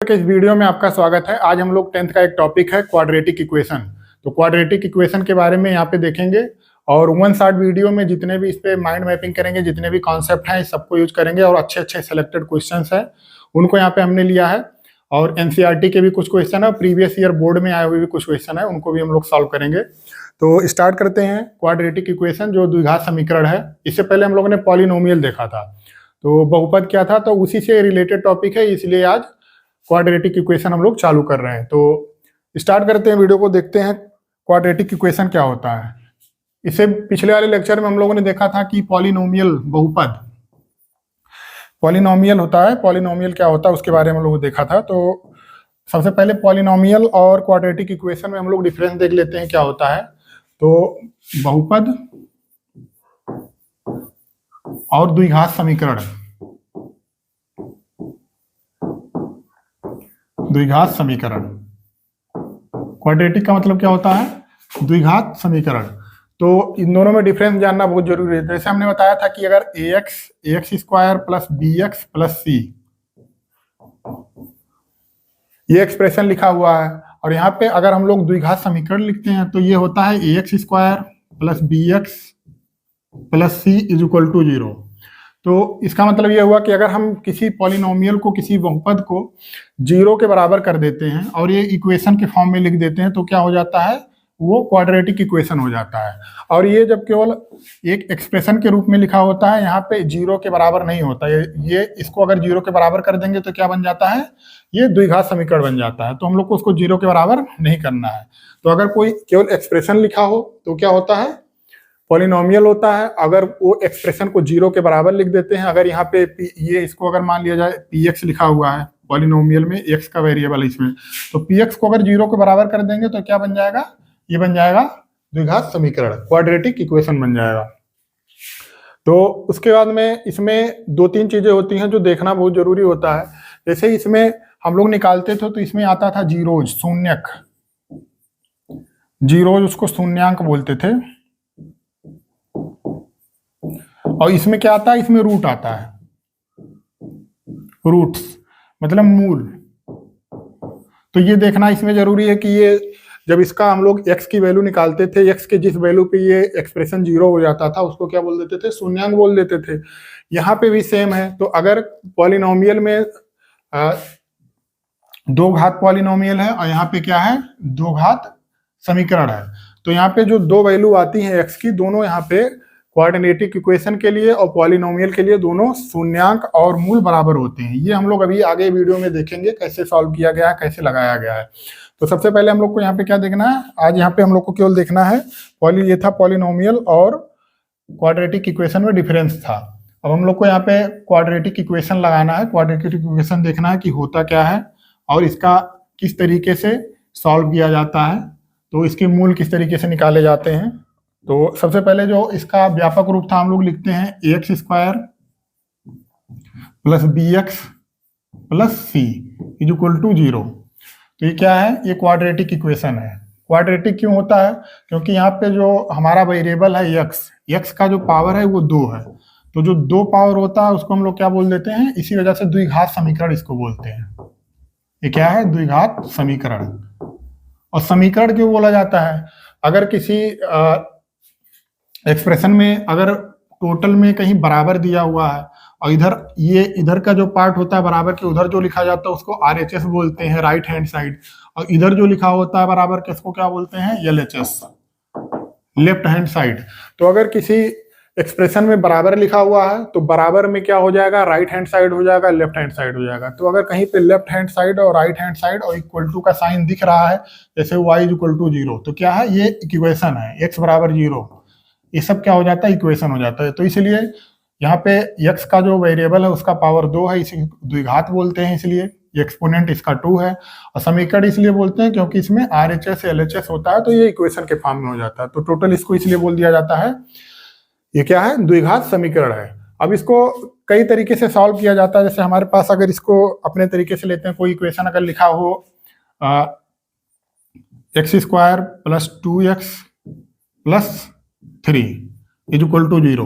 के इस वीडियो में आपका स्वागत है। आज हम लोग 10th का एक टॉपिक है क्वाड्रेटिक इक्वेशन। तो क्वाड्रेटिक इक्वेशन के बारे में यहाँ पे देखेंगे और वन शॉट वीडियो में जितने भी इस पे माइंड मैपिंग करेंगे, जितने भी कॉन्सेप्ट हैं सबको यूज करेंगे और अच्छे अच्छे सेलेक्टेड क्वेश्चंस हैं उनको यहाँ पे हमने लिया है। और एनसीईआरटी के भी कुछ क्वेश्चन है, प्रीवियस ईयर बोर्ड में आए हुए भी कुछ क्वेश्चन है, उनको भी हम लोग सॉल्व करेंगे। तो स्टार्ट करते हैं। क्वाड्रेटिक इक्वेशन जो द्विघात समीकरण है, इससे पहले हम लोगों ने पॉलिनोमियल देखा था, तो बहुपद क्या था, तो उसी से रिलेटेड टॉपिक है, इसलिए आज क्वाड्रेटिक इक्वेशन हम लोग चालू कर रहे हैं। तो स्टार्ट करते हैं वीडियो को, देखते हैं क्वाड्रेटिक इक्वेशन क्या होता है। इसे पिछले वाले लेक्चर में हम लोगों ने देखा था कि पॉलिनोमियल बहुपद पॉलिनोमियल होता है, पॉलिनोमियल क्या होता है उसके बारे में हम लोग देखा था। तो सबसे पहले पॉलिनोमियल और क्वाड्रेटिक इक्वेशन में हम लोग डिफरेंस देख लेते हैं क्या होता है। तो बहुपद और द्विघात समीकरण, द्विघात समीकरण, क्वाड्रेटिक का मतलब क्या होता है, द्विघात समीकरण। तो इन दोनों में डिफरेंस जानना बहुत जरूरी है। जैसे हमने बताया था कि अगर ax square plus bx plus c, ये एक्सप्रेशन लिखा हुआ है, और यहाँ पे अगर हम लोग द्विघात समीकरण लिखते हैं तो ये होता है ax square plus bx plus c is equal to 0। तो इसका मतलब ये हुआ कि अगर हम किसी पॉलिनोमियल को, किसी बहुपद को 0 के बराबर कर देते हैं और ये इक्वेशन के फॉर्म में लिख देते हैं तो क्या हो जाता है, वो क्वाड्रेटिक इक्वेशन हो जाता है। और ये जब केवल एक एक्सप्रेशन के रूप में लिखा होता है, यहाँ पे 0 के बराबर नहीं होता, ये इसको अगर 0 के बराबर कर देंगे तो क्या बन जाता है, ये द्विघात समीकरण बन जाता है। तो हम लोग को उसको 0 के बराबर नहीं करना है। तो अगर कोई केवल एक्सप्रेशन लिखा हो तो क्या होता है, पॉलिनोमियल होता है। अगर वो एक्सप्रेशन को 0 के बराबर लिख देते हैं, अगर यहाँ पे ये इसको अगर मान लिया जाए px लिखा हुआ है पॉलिनोमियल में, x का वेरिएबल इसमें, तो px को अगर 0 के बराबर कर देंगे तो क्या बन जाएगा, ये बन जाएगा द्विघात समीकरण, क्वाड्रेटिक इक्वेशन बन जाएगा। तो उसके बाद में इसमें 2-3 चीजें होती हैं जो देखना बहुत जरूरी होता है। जैसे इसमें हम लोग निकालते थे तो इसमें आता था जीरोज, शून्यक, जीरोज उसको शून्यांक बोलते थे। और इसमें क्या आता है, इसमें रूट आता है, रूट्स मतलब मूल। तो ये देखना इसमें जरूरी है कि ये जब इसका हम लोग x की वैल्यू निकालते थे, x के जिस वैल्यू पे ये एक्सप्रेशन 0 हो जाता था उसको क्या बोल देते थे, शून्यांक बोल देते थे। यहाँ पे भी सेम है। तो अगर पॉलिनोमियल में 2 घात पॉलिनोमियल है और यहाँ पे क्या है, 2 घात समीकरण है, तो यहाँ पे जो 2 वैल्यू आती है x की, दोनों यहाँ पे क्वाड्रेटिक इक्वेशन के लिए और पॉलिनोमियल के लिए दोनों शून्यांक और मूल बराबर होते हैं। ये हम लोग अभी आगे वीडियो में देखेंगे कैसे सॉल्व किया गया है, कैसे लगाया गया है। तो सबसे पहले हम लोग को यहाँ पे क्या देखना है, आज यहाँ पे हम लोग को केवल देखना है ये था पॉलिनोमियल और क्वाड्रेटिक इक्वेशन में डिफरेंस था। अब हम लोग को यहाँ पे क्वाड्रेटिक इक्वेशन लगाना है, क्वाड्रेटिक इक्वेशन देखना है कि होता क्या है और इसका किस तरीके से सॉल्व किया जाता है, तो इसके मूल किस तरीके से निकाले जाते हैं। तो सबसे पहले जो इसका व्यापक रूप था, हम लोग लिखते हैं ax square plus bx plus c is equal to 0। तो ये क्या है, ये क्वाड्रेटिक इक्वेशन है। क्वाड्रेटिक क्यों होता है, क्योंकि यहाँ पे जो हमारा वेरिएबल है x का जो पावर है वो 2 है। तो जो 2 पावर होता है उसको हम लोग क्या बोल देते हैं, इसी वजह से द्विघात समीकरण इसको बोलते हैं। ये क्या है, द्विघात समीकरण। और समीकरण क्यों बोला जाता है, अगर किसी एक्सप्रेशन में अगर टोटल में कहीं बराबर दिया हुआ है और इधर का जो पार्ट होता है बराबर के, उधर जो लिखा जाता है उसको RHS बोलते हैं, राइट हैंड साइड, और इधर जो लिखा होता है बराबर के उसको क्या बोलते हैं, LHS, लेफ्ट हैंड साइड। तो अगर किसी एक्सप्रेशन में बराबर लिखा हुआ है तो बराबर में क्या हो जाएगा, राइट हैंड साइड हो जाएगा, लेफ्ट हैंड साइड हो जाएगा। तो अगर कहीं पे लेफ्ट हैंड साइड और राइट हैंड साइड और इक्वल टू का साइन दिख रहा है, जैसे y इज इक्वल टू 0, तो क्या है, ये इक्वेशन है, x बराबर 0, ये सब क्या हो जाता है, इक्वेशन हो जाता है। तो इसलिए यहाँ पे x का जो वेरिएबल है उसका पावर 2 है, इसे द्विघात बोलते हैं, इसलिए ये एक्सपोनेंट इसका 2 है। और समीकरण इसलिए बोलते हैं क्योंकि इसमें RHS LHS होता है, तो ये इक्वेशन के फॉर्म में हो जाता है। तो टोटल इसको इसलिए बोल दिया जाता है, ये क्या है, द्विघात समीकरण है। अब इसको कई तरीके से सॉल्व किया जाता है। जैसे हमारे पास अगर इसको अपने तरीके से लेते हैं, कोई इक्वेशन अगर लिखा हो x square plus 2x plus 3 is equal to 0,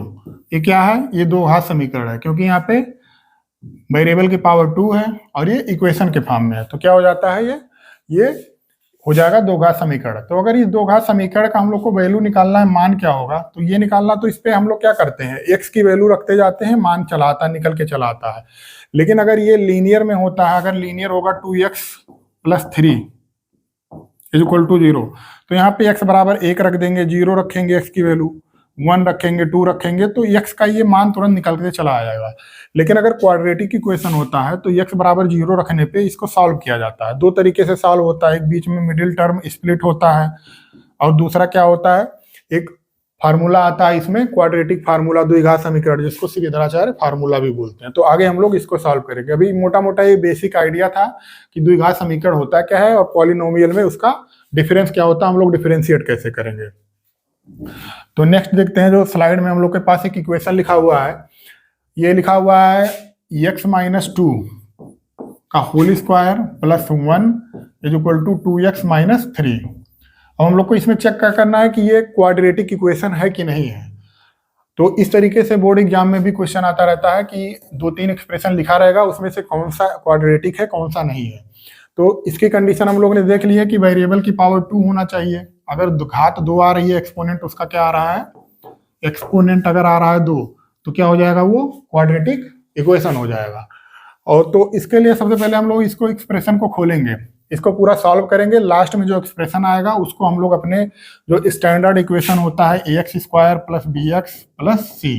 ये क्या है, ये 2 घात समीकरण है, क्योंकि यहाँ पे वेरिएबल की पावर 2 है और ये इक्वेशन के फॉर्म में है, तो क्या हो जाता है, ये हो जाएगा दो घात समीकरण। तो अगर इस दो घात समीकरण का हम लोग को वैल्यू निकालना है, मान क्या होगा, तो ये निकालना, तो इस पे हम लोग क्या करते हैं, एक्स की वैल्यू रखते जाते हैं, मान चलाता निकल के चलाता है। लेकिन अगर ये लीनियर में होता है, अगर लीनियर होगा 2x + 3 = 0, तो यहाँ पे x बराबर 1 रख देंगे, 0 रखेंगे x की वैल्यू, 1 रखेंगे, 2 रखेंगे, तो x का ये मान तुरंत निकल के चला आ जाएगा। लेकिन अगर क्वाड्रेटिक इक्वेशन होता है तो x बराबर 0 रखने पे इसको सॉल्व किया जाता है। दो तरीके से सॉल्व होता है, एक बीच में मिडिल टर्म स्प्लिट होता है, और दूसरा क्या होता है, एक फार्मूला आता है इसमें, क्वाड्रेटिक फार्मूला, द्विघात समीकरण, जिसको श्रीधराचार्य फार्मूला भी बोलते हैं। तो आगे हम लोग इसको सॉल्व करेंगे। अभी मोटा मोटा ये बेसिक आइडिया था कि द्विघात समीकरण होता क्या है और पॉलिनोमियल में उसका डिफरेंस क्या होता है, हम लोग डिफरेंशिएट कैसे करेंगे। तो नेक्स्ट देखते हैं, जो स्लाइड में हम लोग के पास एक इक्वेशन लिखा हुआ है, ये लिखा हुआ है x - 2 का होल स्क्वायर + 1 = 2x - 3। अब हम लोग को इसमें चेक क्या करना है कि ये क्वाड्रेटिक इक्वेशन है कि नहीं है। तो इस तरीके से बोर्ड एग्जाम में भी क्वेश्चन आता रहता है कि 2-3 एक्सप्रेशन लिखा रहेगा, उसमें से कौन सा क्वाड्रेटिक है कौन सा नहीं है। तो इसकी कंडीशन हम लोग ने देख ली है कि वेरिएबल की पावर 2 होना चाहिए। अगर घात 2 आ रही है, एक्सपोनेंट उसका क्या आ रहा है, एक्सपोनेंट अगर आ रहा है 2, तो क्या हो जाएगा, वो क्वाड्रेटिक इक्वेशन हो जाएगा। और तो इसके लिए सबसे पहले हम लोग इसको एक्सप्रेशन को खोलेंगे, इसको पूरा सॉल्व करेंगे, लास्ट में जो एक्सप्रेशन आएगा उसको हम लोग अपने जो स्टैंडर्ड इक्वेशन होता है ax² + bx + c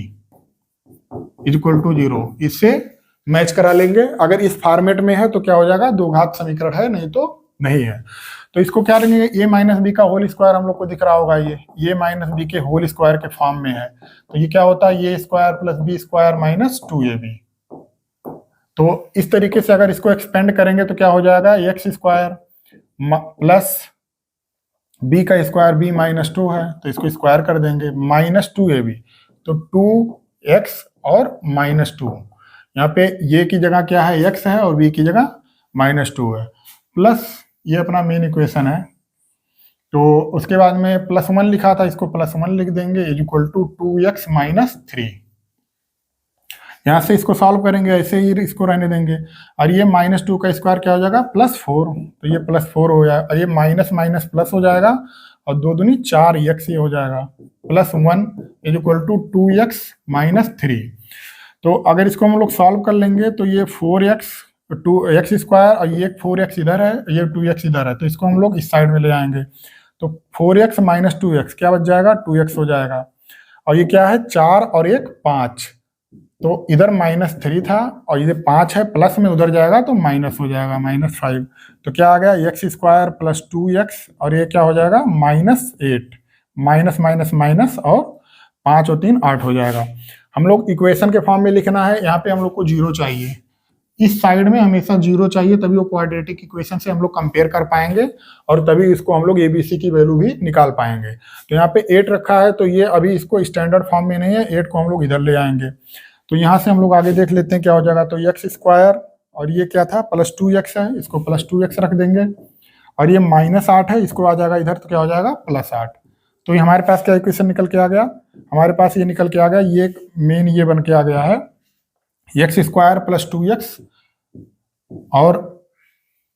= 0, इससे मैच करा लेंगे। अगर इस फॉर्मेट में है तो क्या हो जाएगा, दो घात समीकरण है, नहीं तो नहीं है। तो इसको क्या लेंगे, a - b का होल स्क्वायर हम लोग को दिख रहा होगा, ये a - b के होल स्क्वायर के फॉर्म में है, तो ये क्या होता है, a² + b² - 2ab। तो इस तरीके से अगर इसको एक्सपेंड करेंगे तो क्या हो जाएगा, x² + b का स्क्वायर, b - 2 है तो इसको स्क्वायर कर देंगे, -2ab, तो 2x और -2, यहाँ पे ये की जगह क्या है, x है, और b की जगह -2 है, प्लस ये अपना मेन इक्वेशन है। तो उसके बाद में +1 लिखा था, इसको +1 लिख देंगे, = 2x - 3। यहाँ से इसको सॉल्व करेंगे, ऐसे ही इसको रहने देंगे, और ये -2 का स्क्वायर क्या हो जाएगा, +4, तो ये +4 हो जाएगा, और ये माइनस माइनस प्लस हो जाएगा, और 2 दूनी 4x ये हो जाएगा, +1 = 2x - 3। तो अगर इसको हम लोग सॉल्व कर लेंगे तो ये 4x, 2x² और ये 4x इधर है, ये 2x इधर है, तो इसको हम लोग इस साइड में ले आएंगे, तो 4x - 2x क्या बच जाएगा, 2x हो जाएगा, और ये क्या है, 4 और 1 5, तो इधर -3 था और ये 5 है, प्लस में उधर जाएगा तो माइनस हो जाएगा, -5। तो क्या आ गया, x² + 2x, और ये क्या हो जाएगा, -8, माइनस माइनस माइनस, और 5 और 3 8 हो जाएगा। हम लोग इक्वेशन के फॉर्म में लिखना है, यहाँ पे हम लोग को 0 चाहिए, इस साइड में हमेशा 0 चाहिए, तभी वो क्वाड्रेटिक इक्वेशन से हम लोग कंपेयर कर पाएंगे, और तभी इसको हम लोग ABC की वैल्यू भी निकाल पाएंगे। तो यहाँ पे 8 रखा है, तो ये अभी इसको स्टैंडर्ड फॉर्म में नहीं है, 8 को हम लोग इधर ले आएंगे। तो यहाँ से हम लोग आगे देख लेते हैं क्या हो जाएगा, तो x² और ये क्या था, +2x है, इसको +2x रख देंगे, और ये -8 है, इसको आ जाएगा इधर, तो क्या हो जाएगा, +8। तो ये हमारे पास क्या इक्वेशन निकल के आ गया, हमारे पास ये निकल के आ गया, ये मेन ये बन के आ गया है, x² + 2x, और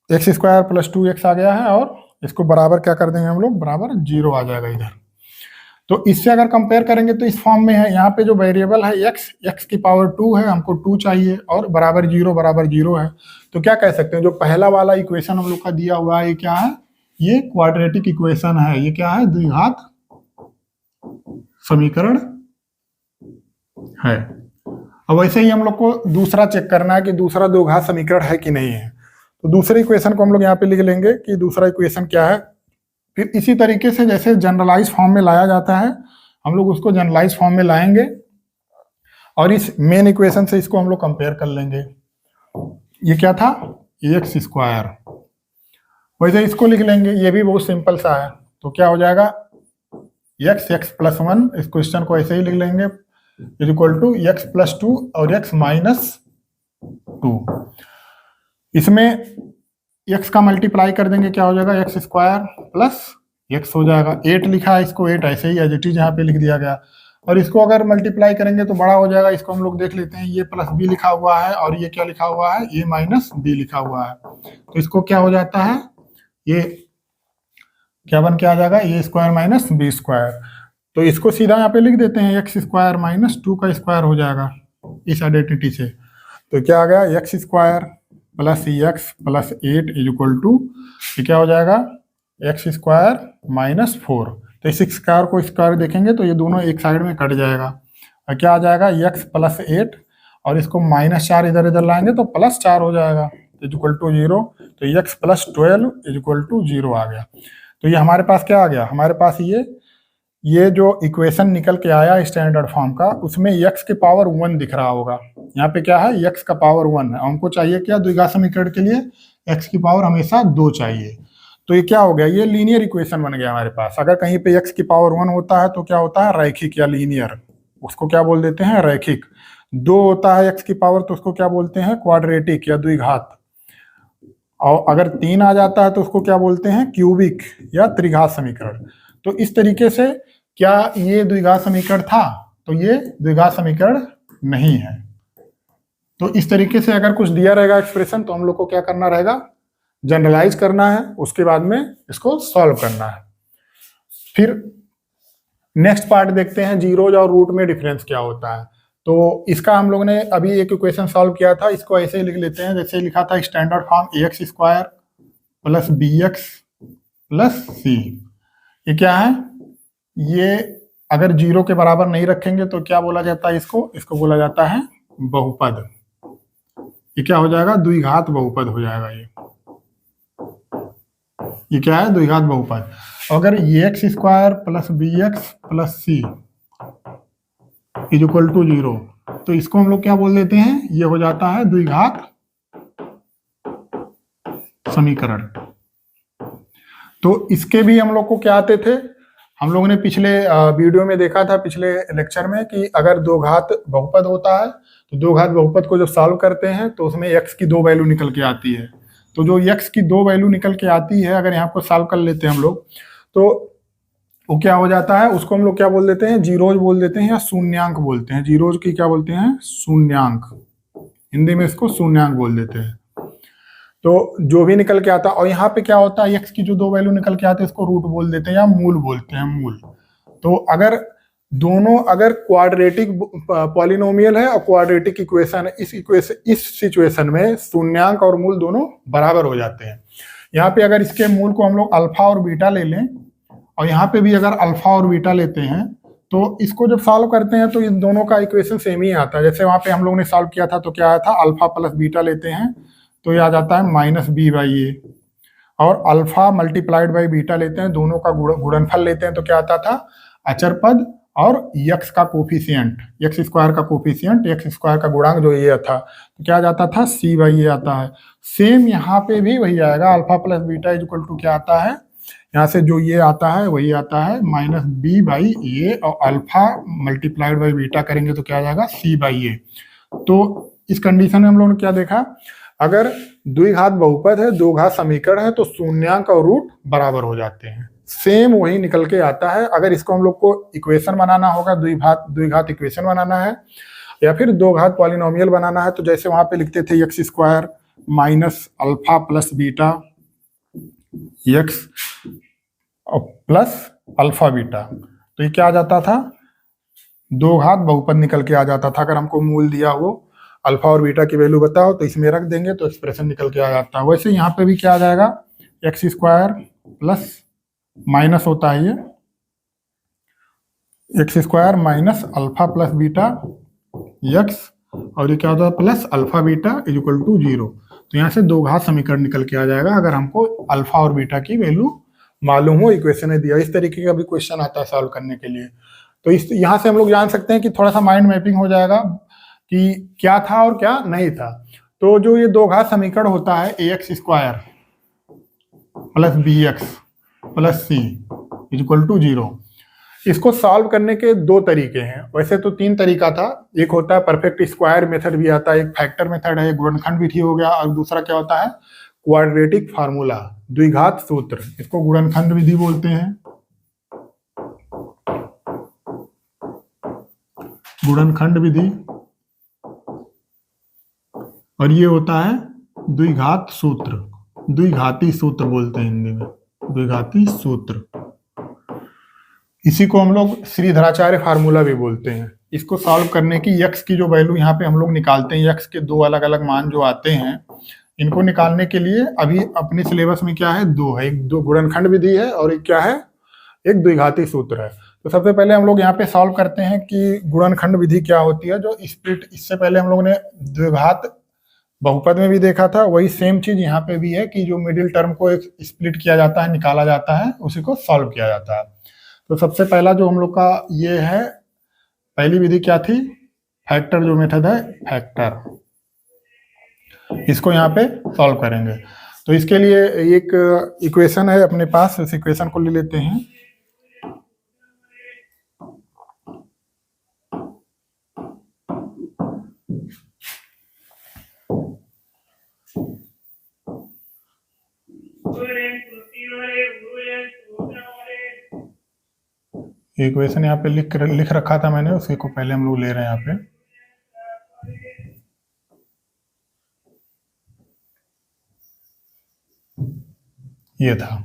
x² + 2x आ गया है, और इसको बराबर क्या कर देंगे हम लोग, बराबर 0 आ जाएगा इधर। तो इससे अगर कंपेयर करेंगे तो इस फॉर्म में है, यहाँ पे जो वेरिएबल है x की पावर 2 है, हमको 2 चाहिए, और बराबर 0 है। तो क्या कह सकते हैं, जो पहला वाला इक्वेशन हम लोग का दिया हुआ है, ये क्या है, ये क्वाड्रेटिक इक्वेशन है, ये क्या है, द्विघात समीकरण है। अब वैसे ही हम लोग को दूसरा चेक करना है कि दूसरा द्विघात समीकरण है कि नहीं है। तो दूसरे इक्वेशन को हम लोग यहाँ पे लिख लेंगे कि दूसरा इक्वेशन क्या है। फिर इसी तरीके से जैसे जनरलाइज फॉर्म में लाया जाता है, हम लोग उसको जनरलाइज फॉर्म में लाएंगे, और इस मेन इक्वेशन से इसको हम लोग कंपेयर कर लेंगे। ये क्या था, x², वैसे इसको लिख लेंगे, ये भी बहुत सिंपल सा है। तो क्या हो जाएगा, x + 1, इस क्वेश्चन को ऐसे ही लिख लेंगे, = x + 2 और x - 2। इसमें x का मल्टीप्लाई कर देंगे, क्या हो जाएगा, x² + x हो जाएगा, 8 लिखा है, इसको 8 ऐसे ही एज इट इज यहाँ पे लिख दिया गया, और इसको अगर मल्टीप्लाई करेंगे तो बड़ा हो जाएगा। इसको हम लोग देख लेते हैं, ये प्लस बी लिखा हुआ है और ये क्या लिखा हुआ है, ये माइनस बी लिखा हुआ है। तो इसको क्या हो जाता है, ये क्या बन के आ जाएगा, ए स्क्वायर माइनस बी स्क्वायर। तो इसको सीधा यहाँ पे लिख देते हैं, एक्स स्क्वायर माइनस 2 का स्क्वायर हो जाएगा इस आइडेंटिटी से। तो क्या आ गया, x square plus x plus 8 is equal to, ये क्या हो जाएगा, एक्स स्क्वायर माइनस 4। तो इस स्क्वायर को स्क्वायर देखेंगे तो ये दोनों एक साइड में कट जाएगा और क्या आ जाएगा, एक्स प्लस 8 और इसको माइनस 4 इधर इधर लाएंगे तो प्लस 4 हो जाएगा इज इक्वल टू 0। तो x plus 12 is equal to 0 आ गया। तो ये हमारे पास क्या आ गया, हमारे पास ये जो इक्वेशन निकल के आया स्टैंडर्ड फॉर्म का, उसमें x के पावर 1 दिख रहा होगा। यहाँ पे क्या है, x का पावर 1 है। हमको चाहिए क्या, द्विघात समीकरण के लिए x की पावर हमेशा 2 चाहिए। तो ये क्या हो गया, ये लीनियर इक्वेशन बन गया हमारे पास। अगर कहीं पे x की पावर 1 होता है तो क्या होता है, रैखिक या लीनियर, उसको क्या बोल देते हैं, रैखिक। 2 होता है x की पावर तो उसको क्या बोलते हैं, क्वाड्रेटिक या द्विघात। और अगर 3 आ जाता है तो उसको क्या बोलते हैं, क्यूबिक या त्रिघात समीकरण। तो इस तरीके से क्या ये द्विघात समीकरण था, तो ये द्विघात समीकरण नहीं है। तो इस तरीके से अगर कुछ दिया रहेगा एक्सप्रेशन तो हम लोग को क्या करना रहेगा, जनरलाइज करना है, उसके बाद में इसको सॉल्व करना है। फिर नेक्स्ट पार्ट देखते हैं, जीरोज और रूट में डिफरेंस क्या होता है। तो इसका हम लोग ने अभी एक इक्वेशन सॉल्व किया था, इसको ऐसे ही लिख लेते हैं जैसे लिखा था standard form, a x square plus b x plus c. ये क्या है, ये अगर 0 के बराबर नहीं रखेंगे तो क्या बोला जाता है, इसको बोला जाता है बहुपद। ये क्या हो जाएगा, द्विघात बहुपद हो जाएगा। ये क्या है, द्विघात बहुपद। अगर ये x square plus b x plus c is equal to 0, तो इसको हम लोग क्या बोल देते हैं, ये हो जाता है द्विघात समीकरण। तो इसके भी हम लोग को क्या आते थे, हम लोगों ने पिछले वीडियो में देखा था, पिछले लेक्चर में, कि अगर दो घात बहुपद होता है तो दो घात बहुपद को जब सॉल्व करते हैं तो उसमें x की 2 वैल्यू निकल के आती है। तो जो x की 2 वैल्यू निकल के आती है, अगर यहाँ को सॉल्व कर लेते हैं हम लोग, तो वो क्या हो जाता है, उसको हम लोग क्या बोल देते हैं, जीरोज बोल देते हैं या शून्यांक बोलते हैं। जीरोज की क्या बोलते हैं, शून्यांक, हिंदी में इसको शून्यांक बोल देते हैं। तो जो भी निकल के आता है, और यहाँ पे क्या होता है, x की जो 2 वैल्यू निकल के आते हैं इसको रूट बोल देते हैं या मूल बोलते हैं, मूल। तो अगर दोनों, अगर क्वाड्रेटिक पॉलिनोमियल है और क्वाड्रेटिक इक्वेशन है, इस सिचुएशन में शून्यांक और मूल दोनों बराबर हो जाते हैं। यहाँ पे अगर इसके मूल को हम लोग अल्फा और बीटा ले लें, और यहाँ पे भी अगर अल्फा और बीटा लेते हैं, तो इसको जब सॉल्व करते हैं तो इन दोनों का इक्वेशन सेम ही आता है। जैसे वहाँ पे हम लोग ने सॉल्व किया था तो क्या आया था, अल्फा प्लस बीटा लेते हैं तो ये आ जाता है माइनस बी बाई ए, और अल्फा मल्टीप्लाइड बाई बीटा लेते हैं, दोनों का गुणनफल लेते हैं तो क्या आता था, अचर पद और x का कोफिशियंट, एक्स स्क्वायर का कोफिशियंट, एक्स स्क्वायर का गुणांक जो ये था, तो क्या आ जाता था, c बाई ए आता है। सेम यहाँ पे भी वही आएगा, alpha plus beta is equal to क्या आता है, यहाँ से जो ये आता है वही आता है माइनस बी बाई ए, और अल्फा मल्टीप्लाइड बाई बीटा करेंगे तो क्या आ जाएगा, c बाई ए। तो इस कंडीशन में हम लोगों ने क्या देखा, अगर द्विघात बहुपद है, दो घात समीकरण है, तो शून्यांक और रूट बराबर हो जाते हैं, सेम वही निकल के आता है। अगर इसको हम लोग को इक्वेशन बनाना होगा, द्विघात इक्वेशन बनाना है या फिर दो घात पॉलिनोमियल बनाना है, तो जैसे वहां पे लिखते थे x square minus alpha plus beta x plus alpha beta, तो ये क्या आ जाता था, दो घात बहुपद निकल के आ जाता था। अगर हमको मूल दिया हो, अल्फा और बीटा की वैल्यू बताओ तो इसमें रख देंगे तो एक्सप्रेशन निकल के आ जाता है। वैसे यहाँ पे भी क्या आ जाएगा, एक्स स्क्वायर प्लस माइनस होता है ये x square minus alpha plus beta x, और ये क्या होता है, plus alpha beta is equal to 0। तो यहाँ से दो घात समीकरण निकल के आ जाएगा अगर हमको अल्फा और बीटा की वैल्यू मालूम हो, इक्वेशन ने दिया। इस तरीके का भी क्वेश्चन आता है सॉल्व करने के लिए। तो इस यहाँ से हम लोग जान सकते हैं कि थोड़ा सा माइंड मैपिंग हो जाएगा कि क्या था और क्या नहीं था। तो जो ये दो घात समीकरण होता है, a x square plus b x plus c is equal to 0, इसको सॉल्व करने के दो तरीके हैं। वैसे तो 3 तरीका था, एक होता है परफेक्ट स्क्वायर मेथड भी आता है, एक फैक्टर मेथड है, एक गुणनखंड विधि हो गया, और दूसरा क्या होता है, क्वाड्रेटिक फार्मूला, द्विघात सूत्र, इसको गुणनखंड विधि बोलते हैं। गुणनखंड विधि, और ये होता है द्विघात सूत्र, द्विघाती सूत्र बोलते हैं हिंदी में, द्विघाती सूत्र। इसी को हम लोग श्रीधराचार्य फार्मूला भी बोलते हैं। इसको सॉल्व करने की यक्स की जो वैल्यू यहाँ पे हम लोग निकालते हैं, यक्स के दो अलग अलग मान जो आते हैं, इनको निकालने के लिए अभी अपने सिलेबस में क्या है, दो है, एक दो गुणनखंड विधि है और एक क्या है, एक द्विघाती सूत्र है। तो सबसे पहले हम लोग यहाँ पे सॉल्व करते हैं कि गुणनखंड विधि क्या होती है, जो स्प्लिट, इससे पहले हम लोग ने द्विघात बहुपद में भी देखा था, वही सेम चीज यहाँ पे भी है कि जो मिडिल टर्म को एक स्प्लिट किया जाता है, निकाला जाता है, उसी को सॉल्व किया जाता है। तो सबसे पहला जो हम लोग का ये है, पहली विधि क्या थी, फैक्टर जो मेथड है, फैक्टर, इसको यहाँ पे सॉल्व करेंगे। तो इसके लिए एक इक्वेशन है अपने पास, इस इक्वेशन को ले लेते हैं। इक्वेशन यहाँ पे लिख रखा था मैंने, उसी को पहले हम लोग ले रहे हैं यहाँ पे। ये था,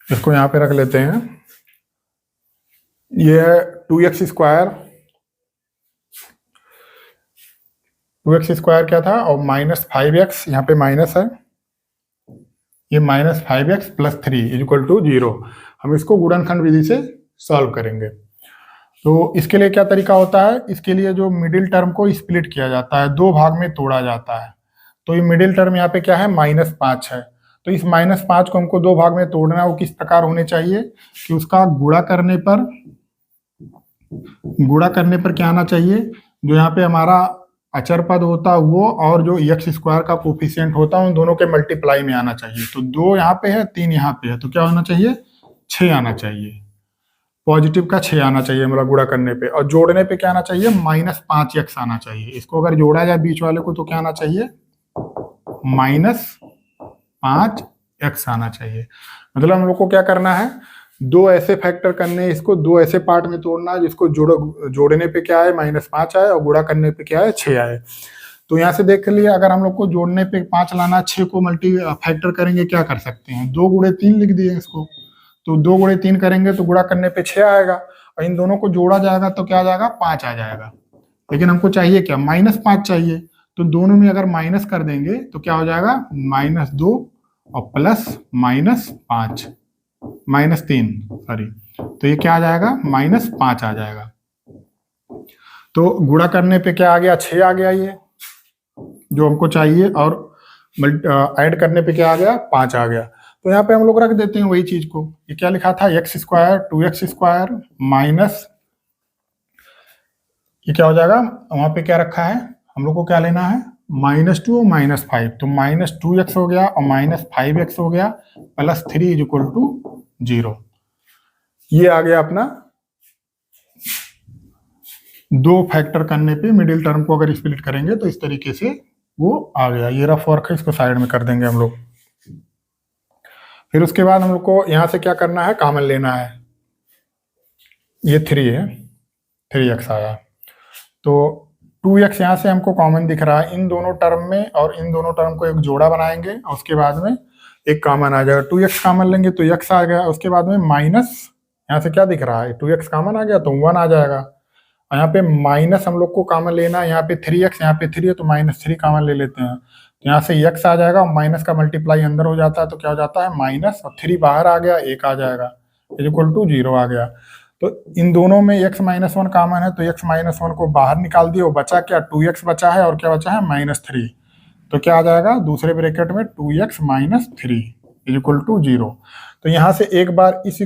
इसको यहाँ पे रख लेते हैं। ये है 2x स्क्वायर, 2x स्क्वायर क्या था, और माइनस 5x, यहाँ पे माइनस है, ये minus 5x plus 3 equal to 0। हम इसको गुणनखंड विधि से सॉल्व करेंगे। तो इसके लिए क्या तरीका होता है, इसके लिए जो मिडिल टर्म को स्प्लिट किया जाता है, दो भाग में तोड़ा जाता है। तो ये मिडिल टर्म यहाँ पे क्या है, -5 है। तो इस -5 को हमको दो भाग में तोड़ना है। वो किस प्रकार होने चाहिए कि उसका गुणा करने पर क्या आना चाहिए, जो यहाँ पे हमारा अचर पद होता है वो, और जो x स्क्वायर का कोफिशिएंट होता है, उन दोनों के मल्टीप्लाई में आना चाहिए। तो 2 यहाँ पे है, 3 यहाँ पे है, तो क्या होना चाहिए, 6 आना चाहिए, पॉजिटिव का 6 आना चाहिए मतलब गुणा करने पे। और जोड़ने पे क्या आना चाहिए, -5x आना चाहिए। इसको अगर जोड़ा जाए बीच वाले को तो क्या आना चाहिए, -5x आना चाहिए। मतलब हम लोग को क्या करना है, दो ऐसे फैक्टर करने हैं, इसको दो ऐसे पार्ट में तोड़ना है जिसको जोड़ने पे क्या है, -5 आए, और गुणा करने पे क्या है, 6 आए। तो यहाँ से देख लिए, अगर हम लोग को जोड़ने पे 5 लाना, 6 को मल्टी फैक्टर करेंगे, क्या कर सकते हैं, 2 गुणे 3 लिख दिए इसको। तो 2 गुणे 3 करेंगे तो गुणा करने पे 6 आएगा, और इन दोनों को जोड़ा जाएगा तो क्या आ जाएगा, 5 आ जाएगा। लेकिन हमको चाहिए क्या, -5 चाहिए। तो दोनों में अगर माइनस कर देंगे तो क्या हो जाएगा, -2 और प्लस -5, -3 सॉरी, तो ये क्या आ जाएगा, -5 आ जाएगा। तो गुणा करने पे क्या आ गया, 6 आ गया ये जो हमको चाहिए, और ऐड करने पे क्या आ गया, 5 आ गया। तो यहाँ पे हम लोग रख देते हैं वही चीज को। ये क्या लिखा था, x square 2x square minus, ये क्या हो जाएगा, वहां पे क्या रखा है, हम लोग को क्या लेना है, -2 और -5। तो -2x हो गया और -5x हो गया, प्लस 3 इक्वल टू 0। ये आ गया अपना, दो फैक्टर करने पे मिडिल टर्म को अगर स्प्लिट करेंगे तो इस तरीके से वो आ गया। ये रफ वर्क है, इसको साइड में कर देंगे हम लोग। फिर उसके बाद हम लोग को यहाँ से क्या करना है, कॉमन लेना है। ये 3 है, 3x आया, तो 2x यहाँ से हमको कॉमन दिख रहा है इन दोनों टर्म में, और इन दोनों टर्म को एक जोड़ा बनाएंगे और उसके बाद में एक कॉमन आ जाएगा। 2x कॉमन लेंगे तो x आ गया, उसके बाद में माइनस, यहाँ से क्या दिख रहा है, 2x कॉमन आ गया तो 1 आ जाएगा। और यहाँ पे माइनस हम लोग को कॉमन लेना है, यहाँ पे 3x, यहाँ पे 3 है तो -3 कॉमन ले लेते हैं। तो यहाँ से x आ जाएगा और माइनस का मल्टीप्लाई अंदर हो जाता है, तो क्या हो जाता है, माइनस, और 3 बाहर आ गया, 1 आ जाएगा, इक्वल टू 0 आ गया। तो इन दोनों में x -1 कॉमन है, तो x -1 को बाहर निकाल दिए, बचा क्या, 2x बचा है, और क्या बचा है, -3। तो क्या आ जाएगा, दूसरे ब्रैकेट में 2x - 3 इक्वल टू 0। तो यहाँ से एक बार इस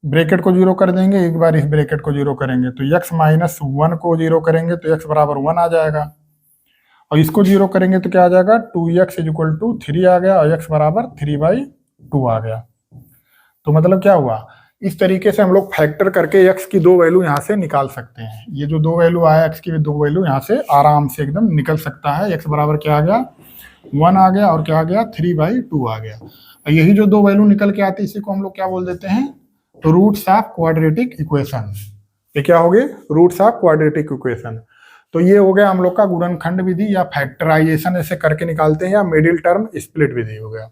ब्रैकेट को 0 कर देंगे, एक बार इस ब्रैकेट को 0 करेंगे, तो x -1 को 0 करेंगे तो x बराबर 1 आ जाएगा, और इसको 0 करेंगे तो क्या आ जाएगा, 2x इक्वल टू 3 आ गया, और x बराबर 3/2 आ गया। तो मतलब क्या हुआ, इस तरीके से हम लोग फैक्टर करके x की दो वैल्यू यहाँ से निकाल सकते हैं। ये जो दो वैल्यू आया, x की दो वैल्यू यहाँ से आराम से एकदम निकल सकता है। x बराबर क्या आ गया, 1 आ गया, और क्या आ गया, 3/2 आ गया। और यही जो दो वैल्यू निकल के आती है, इसी को हम लोग क्या बोल देते हैं, रूट्स ऑफ क्वाड्रेटिक इक्वेशन। ये क्या हो गए? Roots of quadratic equation. तो ये हो गया हम लोग का गुणनखंड विधि या फैक्टराइजेशन ऐसे करके निकालते हैं, या मिडिल टर्म स्प्लिट विधि हो गया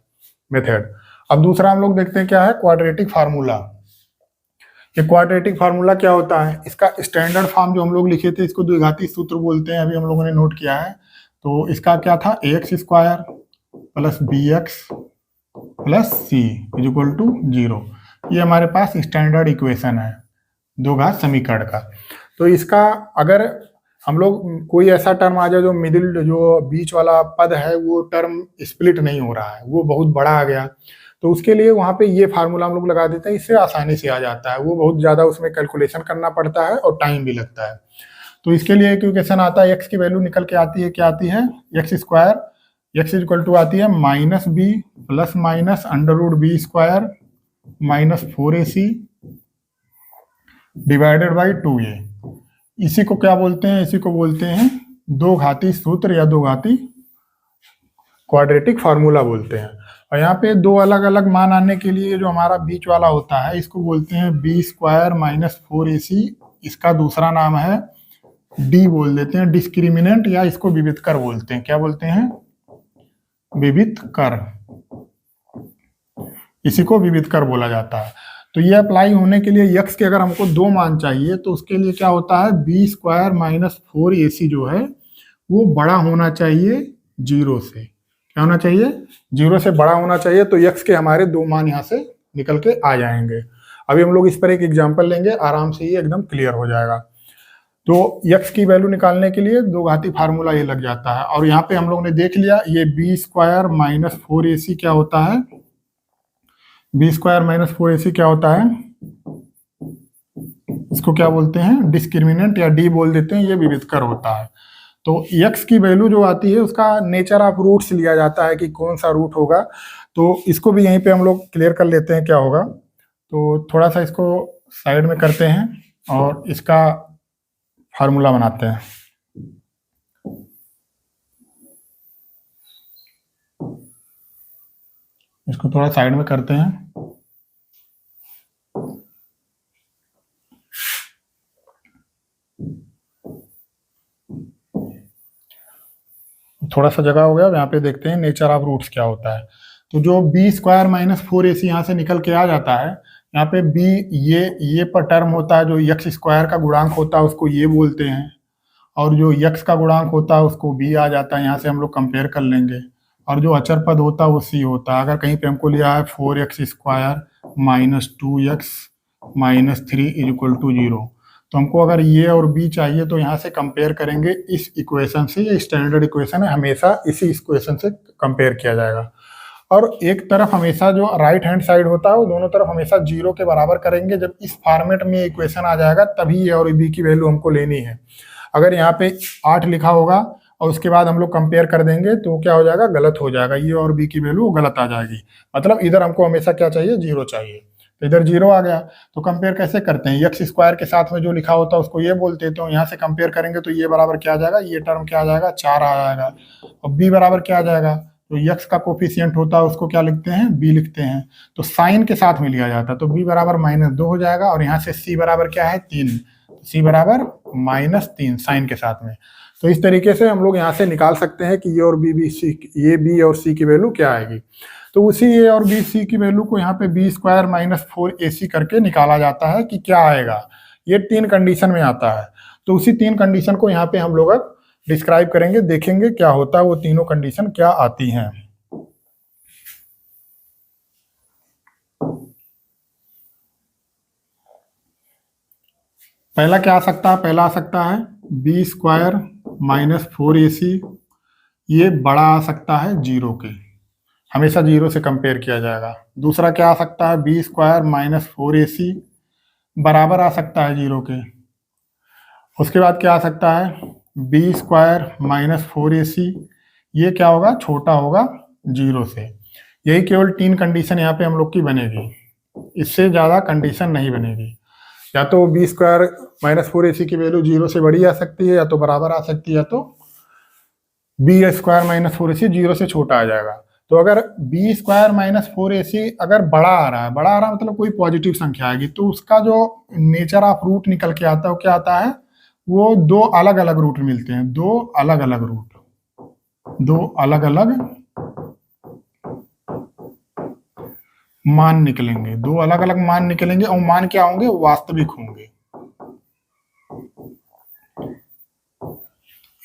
मेथड। अब दूसरा हम लोग देखते हैं क्या है, क्वाड्रेटिक फार्मूला। ये क्वाड्रेटिक फार्मूला क्या होता है? इसका स्टैंडर्ड फॉर्म जो हम लोग लिखे थे इसको द्विघाती सूत्र बोलते हैं, अभी हम लोगों ने नोट किया है। तो इसका क्या था? ax square plus bx plus c is equal to 0। ये हमारे पास स्टैंडर्ड इक्वेशन है दो घात समीकरण का। तो इसका अगर हम लोग कोई ऐसा टर्म आ जाए जो मिडिल, जो बीच वाला पद है वो टर्म स्प्लिट नहीं हो रहा है, वो बहुत बड़ा आ गया, तो उसके लिए वहां पे ये फार्मूला हम लोग लगा देते हैं, इससे आसानी से आ जाता है। वो बहुत ज्यादा उसमें कैलकुलेशन करना पड़ता है और टाइम भी लगता है। तो इसके लिए एक इक्वेशन आता है, एक्स की वैल्यू निकल के आती है, क्या आती है? X square x is equal to आती है minus b plus minus under root b square minus 4ac divided by 2a। इसी को क्या बोलते हैं? इसी को बोलते हैं दो घाती सूत्र या दो घाती क्वाड्रेटिक फार्मूला बोलते हैं। और यहाँ पे दो अलग अलग मान आने के लिए जो हमारा बीच वाला होता है इसको बोलते हैं बी स्क्वायर माइनस 4ac। इसका दूसरा नाम है डी बोल देते हैं, डिस्क्रिमिनेंट, या इसको विविध कर बोलते हैं। क्या बोलते हैं? विविध कर। इसी को विविध कर बोला जाता है। तो ये अप्लाई होने के लिए यक्स के अगर हमको दो मान चाहिए तो उसके लिए क्या होता है? बी स्क्वायर माइनस 4ac जो है वो बड़ा होना चाहिए 0 से। क्या होना चाहिए? 0 से बड़ा होना चाहिए। तो यक्स के हमारे दो मान यहाँ से निकल के आ जाएंगे। अभी हम लोग इस पर एक एग्जाम्पल लेंगे, आराम से ये एकदम क्लियर हो जाएगा। तो यक्स की वैल्यू निकालने के लिए दो घाती फार्मूला ये लग जाता है। और यहाँ पे हम लोग ने देख लिया ये बी स्क्वायर माइनस 4ac क्या होता है? बी स्क्वायर माइनस 4ac क्या होता है? इसको क्या बोलते हैं? डिस्क्रिमिनेंट या डी बोल देते हैं, ये विविध कर होता है। तो x की वैल्यू जो आती है उसका नेचर ऑफ रूट्स लिया जाता है कि कौन सा रूट होगा। तो इसको भी यहीं पे हम लोग क्लियर कर लेते हैं क्या होगा। तो थोड़ा सा इसको साइड में करते हैं और इसका फार्मूला बनाते हैं। इसको थोड़ा साइड में करते हैं। थोड़ा सा जगह हो गया, यहाँ पे देखते हैं नेचर ऑफ रूट्स क्या होता है। तो जो बी स्क्वायर माइनस 4ac यहाँ से निकल के आ जाता है, यहाँ पे बी ये पर टर्म होता है, जो यक्स स्क्वायर का गुणांक होता है उसको ये बोलते हैं, और जो यक्स का गुणांक होता है उसको बी आ जाता है। यहाँ से हम लोग कंपेयर कर लेंगे। और जो अचर पद होता है वो सी होता है। अगर कहीं पे हमको लिया है 4x square minus 2x minus 3 is equal to 0, तो हमको अगर ये और बी चाहिए तो यहाँ से कंपेयर करेंगे इस इक्वेशन से। ये स्टैंडर्ड इक्वेशन है, हमेशा इसी इक्वेशन से कंपेयर किया जाएगा। और एक तरफ हमेशा जो राइट हैंड साइड होता है वो दोनों तरफ हमेशा 0 के बराबर करेंगे। जब इस फॉर्मेट में इक्वेशन आ जाएगा तभी ए और बी की वैल्यू हमको लेनी है। अगर यहाँ पे 8 लिखा होगा और उसके बाद हम लोग कंपेयर कर देंगे तो क्या हो जाएगा? गलत हो जाएगा, ये और बी की वैल्यू गलत आ जाएगी। मतलब इधर हमको हमेशा क्या चाहिए? 0 चाहिए। तो इधर 0 आ गया, तो कंपेयर कैसे करते हैं? एक्स स्क्वायर के साथ में जो लिखा होता है उसको ये बोलते हैं। तो यहाँ से कंपेयर करेंगे तो ये बराबर क्या आ जाएगा? ये टर्म क्या आ जाएगा? 4 आ जाएगा। और बी बराबर क्या आ जाएगा? तो यक्स का कोफिशिएंट होता है उसको क्या लिखते हैं? बी लिखते हैं। तो साइन के साथ में लिया जाता है, तो बी बराबर -2 हो जाएगा। और यहाँ से सी बराबर क्या है? 3। सी बराबर -3 साइन के साथ में। तो इस तरीके से हम लोग यहाँ से निकाल सकते हैं कि ये और बी और सी की वैल्यू क्या आएगी। तो उसी ए और बी सी की वैल्यू को यहाँ पे बी स्क्वायर माइनस 4ac करके निकाला जाता है कि क्या आएगा। ये 3 कंडीशन में आता है। तो उसी 3 कंडीशन को यहाँ पे हम लोग अब डिस्क्राइब करेंगे, देखेंगे क्या होता है, वो तीनों कंडीशन क्या आती हैं। पहला क्या आ सकता है? पहला आ सकता है बी स्क्वायर माइनस 4ac, ये बड़ा आ सकता है 0 के, हमेशा 0 से कंपेयर किया जाएगा। दूसरा क्या आ सकता है? बी स्क्वायर माइनस 4ac बराबर आ सकता है 0 के। उसके बाद क्या आ सकता है? बी स्क्वायर माइनस 4ac, ये क्या होगा? छोटा होगा 0 से। यही केवल 3 कंडीशन यहाँ पे हम लोग की बनेगी, इससे ज़्यादा कंडीशन नहीं बनेगी। या तो बी स्क्वायर माइनस 4ac की वैल्यू 0 से बड़ी आ सकती है, या तो बराबर आ सकती है, या तो बी स्क्वायर माइनस 4ac 0 से छोटा आ जाएगा। तो अगर बी स्क्वायर माइनस 4ac अगर बड़ा आ रहा है, बड़ा आ रहा है मतलब कोई पॉजिटिव संख्या आएगी, तो उसका जो नेचर ऑफ रूट निकल के आता है वो क्या आता है, वो दो अलग अलग रूट मिलते हैं, दो अलग अलग मान निकलेंगे, दो अलग अलग मान निकलेंगे, और मान क्या होंगे, वास्तविक होंगे।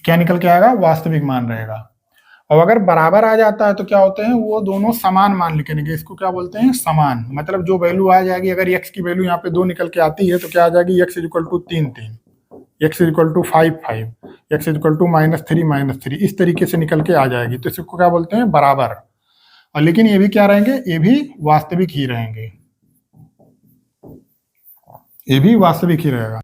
क्या निकल के आएगा, वास्तविक मान रहेगा। और अगर बराबर आ जाता है तो क्या होते हैं, वो दोनों समान मान लिखेंगे, इसको क्या बोलते हैं, समान। मतलब जो वैल्यू आ जाएगी, अगर x की वैल्यू यहाँ पे 2 निकल के आती है तो क्या आ जाएगी, x equal to 3 3, x equal to 5 5, x equal to -3 -3, इस तरीके से निकल के आ जाएगी, तो इसको क्या बोलते हैं, बराबर। और लेकिन ये भी क्या रहेंगे, ये भी वास्तविक ही रहेंगे, ये भी वास्तविक ही रहेगा।